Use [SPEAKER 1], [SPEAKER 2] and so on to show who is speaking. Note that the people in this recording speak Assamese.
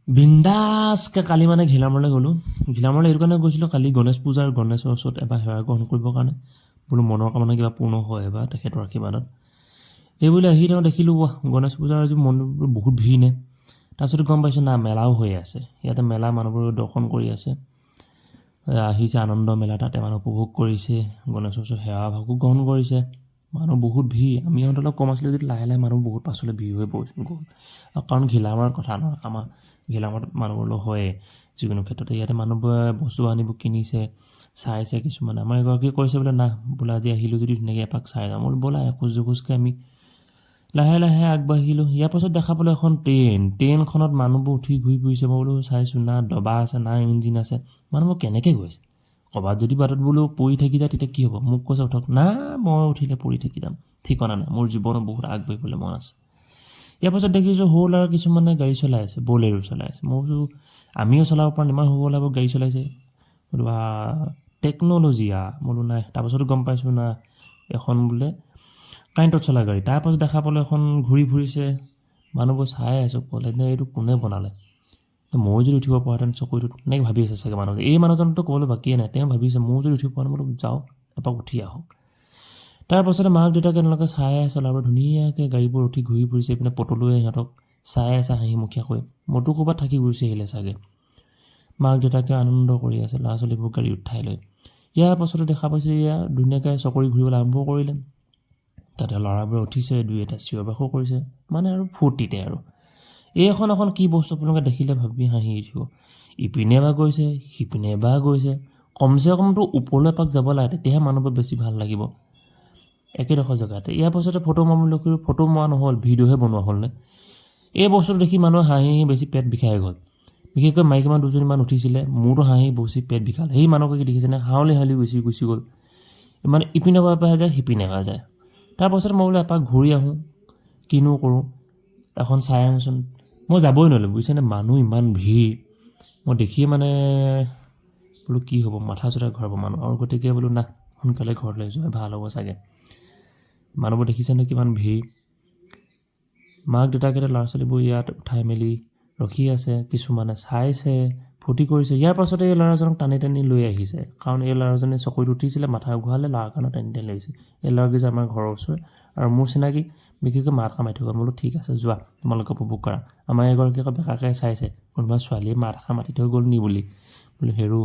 [SPEAKER 1] বিন্দাছকৈ কালি মানে ঘিলামৰলৈ গ'লোঁ। ঘিলামৰলৈ এইটো কাৰণে গৈছিলোঁ, কালি গণেশ পূজাৰ গণেশৰ ওচৰত এবাৰ সেৱা গ্ৰহণ কৰিবৰ কাৰণে বোলো মনৰ কামনা কিবা পূৰ্ণ হয় এবাৰ তেখেতৰ আশীৰ্বাদত। এইবুলি আহি তেওঁ দেখিলোঁ গণেশ পূজাৰ আজি মন্দিৰবোৰ বহুত ভিৰ নে। তাৰপিছত গম পাইছোঁ না মেলাও হৈ আছে, ইয়াতে মেলা মানুহবোৰ দৰ্শন কৰি আছে, আহিছে আনন্দ মেলা, তাতে মানুহ উপভোগ কৰিছে, গণেশৰ ওচৰত সেৱা ভাগো গ্ৰহণ কৰিছে। মানুহ বহুত ভিৰ, আমি ইহঁত অলপ কম আছিলোঁ যদি লাহে লাহে মানুহ বহুত পাছলৈ ভিৰ হৈ গ'ল। কাৰণ ঘিলামাৰৰ কথা নহয়, আমাৰ ঘিলামৰত মানুহবোৰ হয়ে যিকোনো ক্ষেত্ৰতে। ইয়াতে মানুহবোৰে বস্তু আনিবোৰ কিনিছে, চাইছে কিছুমানে। আমাৰ এগৰাকীয়ে কৈছে বোলে না বোলে আজি আহিলোঁ যদি ধুনীয়াকৈ এপাক চাই যাওঁ। বোলো ব'লা এখোজ দুখোজকৈ আমি লাহে লাহে আগবাঢ়িলোঁ। ইয়াৰ পাছত দেখা পালোঁ এখন ট্ৰেইনখনত মানুহবোৰ উঠি ঘূৰি ফুৰিছে। মই বোলো চাইছোঁ না দবা আছে না ইঞ্জিন আছে, মানুহবোৰ কেনেকৈ গৈছে। ক'ৰবাত যদি বাটত বোলো পৰি থাকি যায় তেতিয়া কি হ'ব। মোক কৈছে উঠক, না মই উঠিলে পৰি থাকি যাম, ঠিকনা নাই, মোৰ জীৱনত বহুত আগবাঢ়িবলৈ মন আছে। ইয়াৰ পাছত দেখিছোঁ সৰু ল'ৰা কিছুমানে গাড়ী চলাই আছে, বলেৰো চলাই আছে। মই বোলো আমিও চলাব পাৰোঁ, ইমান সৰু ল'ৰাবোৰ গাড়ী চলাইছে, বোলো টেকন'লজি বোলো নাই। তাৰপাছতো গম পাইছোঁ না এখন বোলে কাৰেণ্টত চলা গাড়ী। তাৰপাছত দেখা পালোঁ এখন ঘূৰি ফুৰিছে, মানুহবোৰ চাই আছোঁ ক'লে নে এইটো কোনে বনালে। ময়ো যদি উঠিব পৰাহেঁতেন চকুটোত এনেকৈ ভাবি আছে চাগে মানুহ। এই মানুহজনতো ক'বলৈ বাকীয়ে নাই, তেওঁ ভাবিছে ময়ো যদি উঠিব পৰা বোলো যাওঁ এপাক উঠি আহোঁ। তাৰপাছতে মাক দেউতাকে এনেকৈ চাই আছে, ল'ৰাবোৰ ধুনীয়াকৈ গাড়ীবোৰ উঠি ঘূৰি ফুৰিছে, এইপিনে পটলুৱে সিহঁতক চাই আছে হাঁহিমুখীয়াকৈ। মোৰতো ক'ৰবাত থাকি গুচি আহিলে চাগে। মাক দেউতাকে আনন্দ কৰি আছে ল'ৰা ছোৱালীবোৰ গাড়ী উঠাই লৈ। ইয়াৰ পাছতে দেখা পাইছোঁ এয়া ধুনীয়াকৈ চকৰি ঘূৰিবলৈ আৰম্ভ কৰিলে। তাতে ল'ৰাবোৰে উঠিছে, দুই এটা চিঞৰ বাখৰ কৰিছে, মানে আৰু ফূৰ্তিতে আৰু। এইখন এখন কি বস্তু আপোনালোকে দেখিলে ভাবি হাঁহি উঠিব। ইপিনে এবাৰ গৈছে, সিপিনে এবাৰ গৈছে। কমচে কমটো ওপৰলৈ এপাক যাব লাগে, তেতিয়াহে মানুহবোৰ বেছি ভাল লাগিব একেডোখৰ জেগাতে। ইয়াৰ পাছতে ফটো মাৰিম বুলি কৈ ফটো মৰা নহ'ল, ভিডিঅ'হে বনোৱা হ'লনে। এই বস্তুটো দেখি মানুহে হাঁহি হাঁহি বেছি পেট বিষাই গ'ল। বিশেষকৈ মাইকী মানুহ দুজনীমান উঠিছিলে, মোৰতো হাঁহি বেছি পেট বিষাল। সেই মানুহগৰাকী দেখিছেনে হাউলি হাউলি গুচি গ'ল, মানে ইপিনে পৰা যায় সিপিনে পৰা যায়। তাৰপাছত মই বোলো এপাক ঘূৰি আহোঁ, কিনো কৰোঁ, এখন চাই আহোঁচোন। মই যাবই নোৱাৰিলোঁ বুজিছেনে, মানুহ ইমান ভিৰ। মই দেখিয়ে মানে বোলো কি হ'ব, মাথা চোথা ঘূৰাব মানুহ, আৰু গতিকে বোলো না সোনকালে ঘৰলৈ যোৱাই ভাল হ'ব চাগে। মানুহবোৰ দেখিছেনে কিমান ভিৰ। মাক দেউতাকেইটা ল'ৰা ছোৱালীবোৰ ইয়াত উঠাই মেলি ৰখি আছে, কিছুমানে চাইছে, ফূৰ্তি কৰিছে। ইয়াৰ পাছতে এই ল'ৰাজনক টানি টানি লৈ আহিছে, কাৰণ এই ল'ৰাজনে চকৰিত উঠিছিলে, মাথা ঘূৰালে, ল'ৰাজনক টানি টানি লৈ আহিছে। এই ল'ৰাকেইজন আমাৰ ঘৰৰ ওচৰৰে আৰু মোৰ চিনাকি, বিশেষকৈ মাত সাৰ মাতি থকা। বোলো ঠিক আছে যোৱা, তোমালোকে উপভোগ কৰা। আমাৰ এগৰাকী আকৌ বেকাকৈ চাইছে, কোনোবা ছোৱালীয়ে মাত এষাৰ মাতি থৈ গ'ল নি বুলি। বোলো হেৰো